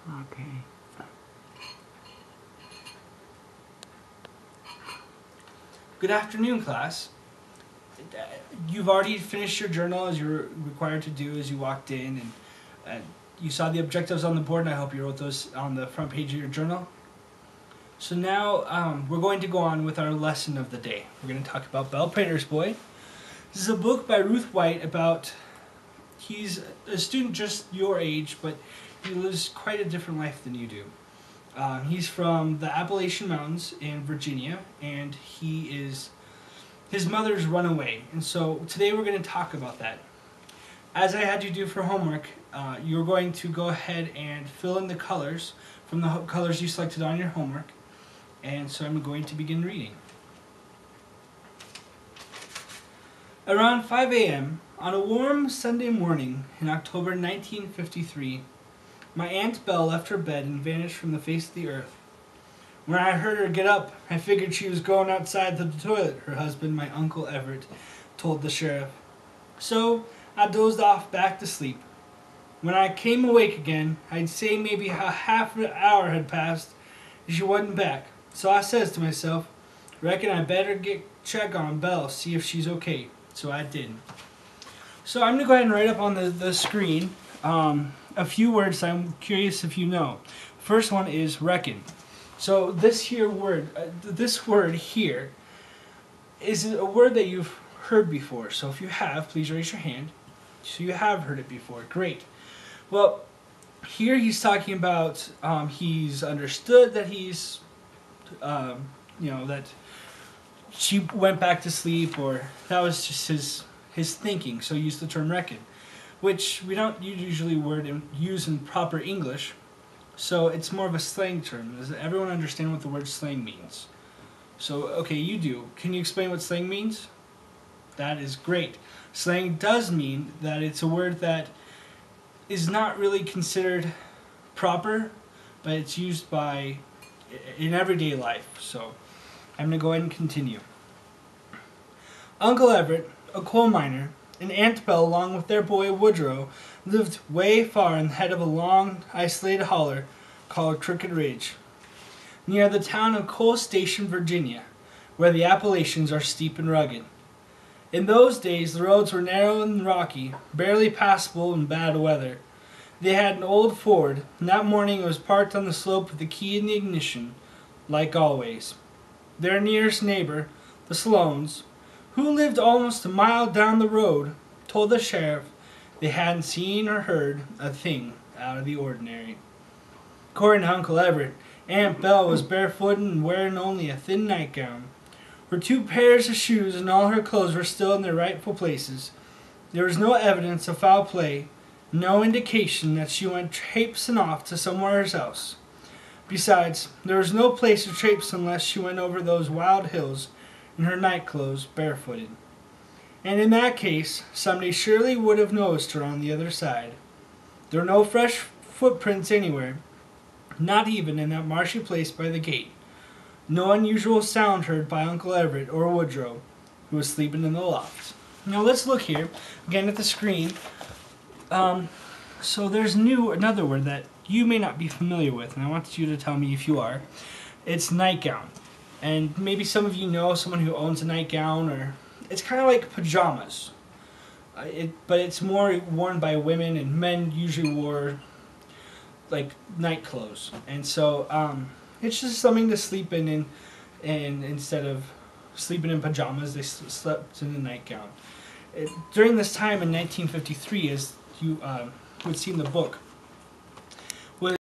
Okay. Good afternoon, class. You've already finished your journal as you're required to do as you walked in, and you saw the objectives on the board, and I hope you wrote those on the front page of your journal. So now we're going to go on with our lesson of the day. We're going to talk about Belle Prater's Boy. This is a book by Ruth White about, he's a student just your age, but he lives quite a different life than you do. He's from the Appalachian Mountains in Virginia, and his mother's run away. And so today we're going to talk about that. As I had you do for homework, you're going to go ahead and fill in the colors from the colors you selected on your homework. And so I'm going to begin reading. Around 5 a.m. on a warm Sunday morning in October 1953, my Aunt Belle left her bed and vanished from the face of the earth. When I heard her get up, I figured she was going outside to the toilet, her husband, my Uncle Everett, told the sheriff. So I dozed off back to sleep. When I came awake again, I'd say maybe a half an hour had passed and she wasn't back. So I says to myself, reckon I better check on Belle, see if she's okay. So I did. So I'm going to go ahead and write up on the screen a few words I'm curious if you know. First one is reckon. So this word here is a word that you've heard before. So if you have, please raise your hand. So you have heard it before. Great. Well, here he's talking about he's understood that he's that she went back to sleep, or that was just his thinking. So he used the term reckon, which we don't usually use in proper English. So it's more of a slang term. Does everyone understand what the word slang means? So, okay, you do. Can you explain what slang means? That is great. Slang does mean that it's a word that is not really considered proper, but it's used in everyday life. So I'm going to go ahead and continue. Uncle Everett, a coal miner, and Aunt Belle, along with their boy Woodrow, lived way far in the head of a long, isolated holler called Crooked Ridge, near the town of Coal Station, Virginia, where the Appalachians are steep and rugged. In those days, the roads were narrow and rocky, barely passable in bad weather. They had an old Ford, and that morning it was parked on the slope with the key in the ignition, like always. Their nearest neighbor, the Sloanes, who lived almost a mile down the road, told the sheriff they hadn't seen or heard a thing out of the ordinary. According to Uncle Everett, Aunt Belle was barefooted and wearing only a thin nightgown. Her 2 pairs of shoes and all her clothes were still in their rightful places. There was no evidence of foul play, no indication that she went traipsing off to somewhere else. Besides, there was no place to traipse unless she went over those wild hills in her nightclothes barefooted. And in that case, somebody surely would have noticed her on the other side. There were no fresh footprints anywhere, not even in that marshy place by the gate. No unusual sound heard by Uncle Everett or Woodrow, who was sleeping in the loft. Now let's look here, again at the screen. So there's another word that you may not be familiar with, and I want you to tell me if you are. It's nightgown. And maybe some of you know someone who owns a nightgown, or it's kind of like pajamas. But it's more worn by women, and men usually wore like night clothes. And so it's just something to sleep in, and instead of sleeping in pajamas, they slept in a nightgown. During this time in 1953, as you would see in the book,